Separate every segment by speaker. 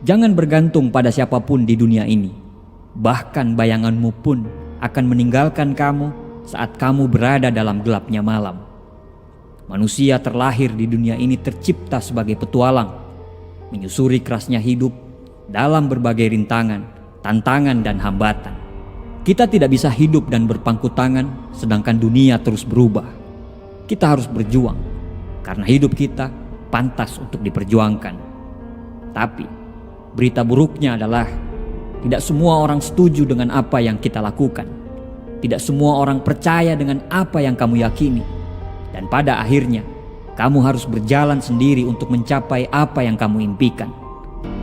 Speaker 1: Jangan bergantung pada siapapun di dunia ini. Bahkan bayanganmu pun akan meninggalkan kamu saat kamu berada dalam gelapnya malam. Manusia terlahir di dunia ini tercipta sebagai petualang, menyusuri kerasnya hidup dalam berbagai rintangan, tantangan dan hambatan. Kita tidak bisa hidup dan berpangku tangan sedangkan dunia terus berubah. Kita harus berjuang karena hidup kita pantas untuk diperjuangkan. Tapi berita buruknya adalah tidak semua orang setuju dengan apa yang kita lakukan. Tidak semua orang percaya dengan apa yang kamu yakini. Dan pada akhirnya, kamu harus berjalan sendiri untuk mencapai apa yang kamu impikan.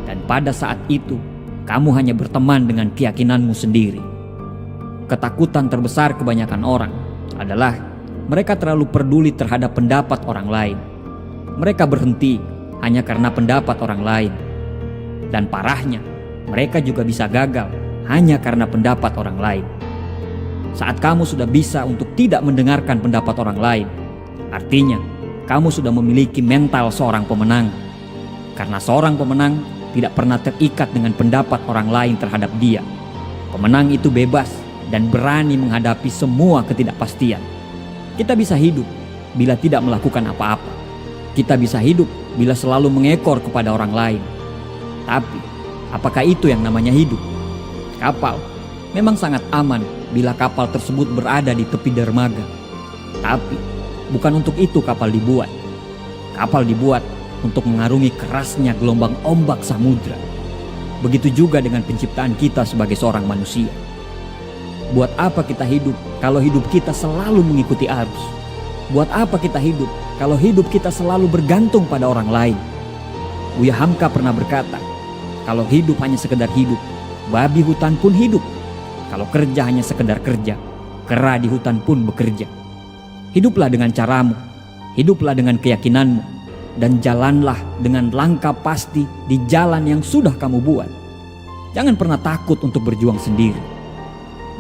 Speaker 1: Dan pada saat itu, kamu hanya berteman dengan keyakinanmu sendiri. Ketakutan terbesar kebanyakan orang adalah mereka terlalu peduli terhadap pendapat orang lain. Mereka berhenti hanya karena pendapat orang lain. Dan parahnya, mereka juga bisa gagal hanya karena pendapat orang lain. Saat kamu sudah bisa untuk tidak mendengarkan pendapat orang lain, artinya kamu sudah memiliki mental seorang pemenang. Karena seorang pemenang tidak pernah terikat dengan pendapat orang lain terhadap dia. Pemenang itu bebas dan berani menghadapi semua ketidakpastian. Kita bisa hidup bila tidak melakukan apa-apa. Kita bisa hidup bila selalu mengekor kepada orang lain. Tapi, apakah itu yang namanya hidup? Kapal memang sangat aman bila kapal tersebut berada di tepi dermaga. Tapi, bukan untuk itu kapal dibuat. Kapal dibuat untuk mengarungi kerasnya gelombang ombak samudra. Begitu juga dengan penciptaan kita sebagai seorang manusia. Buat apa kita hidup kalau hidup kita selalu mengikuti arus? Buat apa kita hidup kalau hidup kita selalu bergantung pada orang lain? Buya Hamka pernah berkata, kalau hidup hanya sekedar hidup, babi hutan pun hidup. Kalau kerja hanya sekedar kerja, kera di hutan pun bekerja. Hiduplah dengan caramu, hiduplah dengan keyakinanmu, dan jalanlah dengan langkah pasti di jalan yang sudah kamu buat. Jangan pernah takut untuk berjuang sendiri.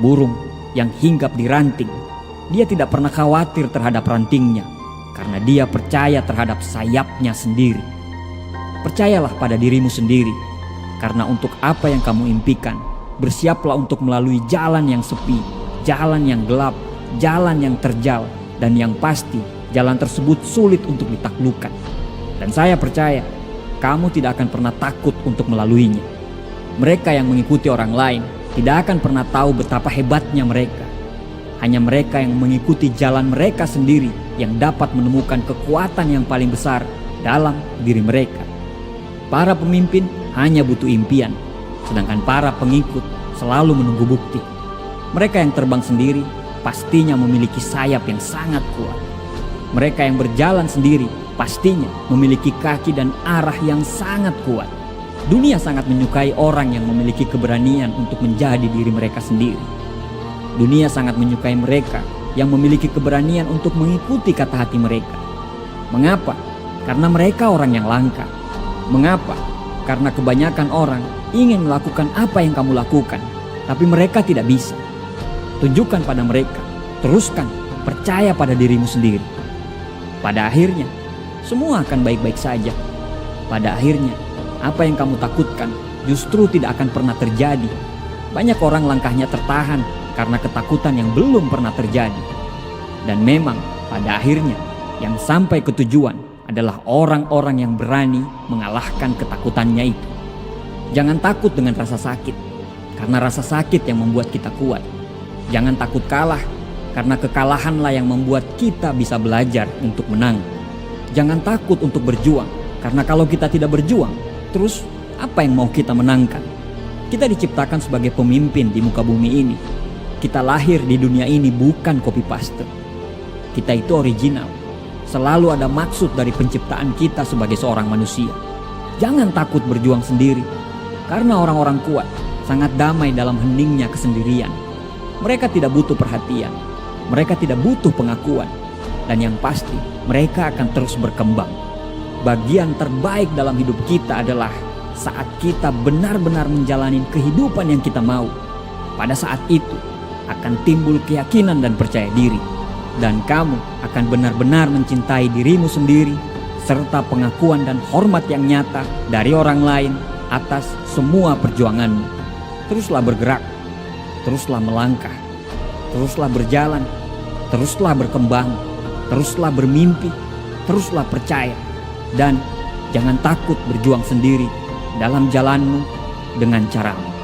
Speaker 1: Burung yang hinggap di ranting, dia tidak pernah khawatir terhadap rantingnya karena dia percaya terhadap sayapnya sendiri. Percayalah pada dirimu sendiri, karena untuk apa yang kamu impikan, bersiaplah untuk melalui jalan yang sepi, jalan yang gelap, jalan yang terjal, dan yang pasti jalan tersebut sulit untuk ditaklukkan. Dan saya percaya, kamu tidak akan pernah takut untuk melaluinya. Mereka yang mengikuti orang lain tidak akan pernah tahu betapa hebatnya mereka. Hanya mereka yang mengikuti jalan mereka sendiri yang dapat menemukan kekuatan yang paling besar dalam diri mereka. Para pemimpin hanya butuh impian, sedangkan para pengikut selalu menunggu bukti. Mereka yang terbang sendiri pastinya memiliki sayap yang sangat kuat. Mereka yang berjalan sendiri pastinya memiliki kaki dan arah yang sangat kuat. Dunia sangat menyukai orang yang memiliki keberanian untuk menjadi diri mereka sendiri. Dunia sangat menyukai mereka yang memiliki keberanian untuk mengikuti kata hati mereka. Mengapa? Karena mereka orang yang langka. Mengapa? Karena kebanyakan orang ingin melakukan apa yang kamu lakukan, tapi mereka tidak bisa. Tunjukkan pada mereka, teruskan, percaya pada dirimu sendiri. Pada akhirnya, semua akan baik-baik saja. Pada akhirnya, apa yang kamu takutkan justru tidak akan pernah terjadi. Banyak orang langkahnya tertahan karena ketakutan yang belum pernah terjadi. Dan memang pada akhirnya yang sampai ke tujuan adalah orang-orang yang berani mengalahkan ketakutannya itu. Jangan takut dengan rasa sakit, karena rasa sakit yang membuat kita kuat. Jangan takut kalah, karena kekalahanlah yang membuat kita bisa belajar untuk menang. Jangan takut untuk berjuang, karena kalau kita tidak berjuang, terus apa yang mau kita menangkan? Kita diciptakan sebagai pemimpin di muka bumi ini. Kita lahir di dunia ini bukan copy paste. Kita itu original. Selalu ada maksud dari penciptaan kita sebagai seorang manusia. Jangan takut berjuang sendiri, karena orang-orang kuat sangat damai dalam heningnya kesendirian. Mereka tidak butuh perhatian, mereka tidak butuh pengakuan, dan yang pasti mereka akan terus berkembang. Bagian terbaik dalam hidup kita adalah saat kita benar-benar menjalani kehidupan yang kita mau. Pada saat itu akan timbul keyakinan dan percaya diri, dan kamu akan benar-benar mencintai dirimu sendiri, serta pengakuan dan hormat yang nyata dari orang lain atas semua perjuanganmu. Teruslah bergerak, teruslah melangkah, teruslah berjalan, teruslah berkembang, teruslah bermimpi, teruslah percaya, dan jangan takut berjuang sendiri dalam jalanmu dengan caramu.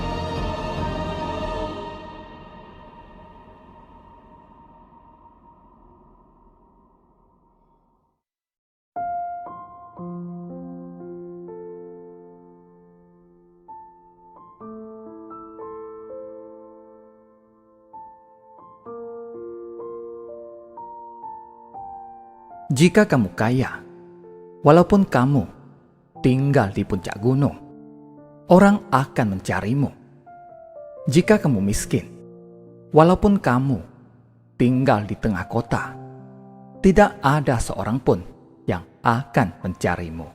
Speaker 2: Jika kamu kaya, walaupun kamu tinggal di puncak gunung, orang akan mencarimu. Jika kamu miskin, walaupun kamu tinggal di tengah kota, tidak ada seorang pun yang akan mencarimu.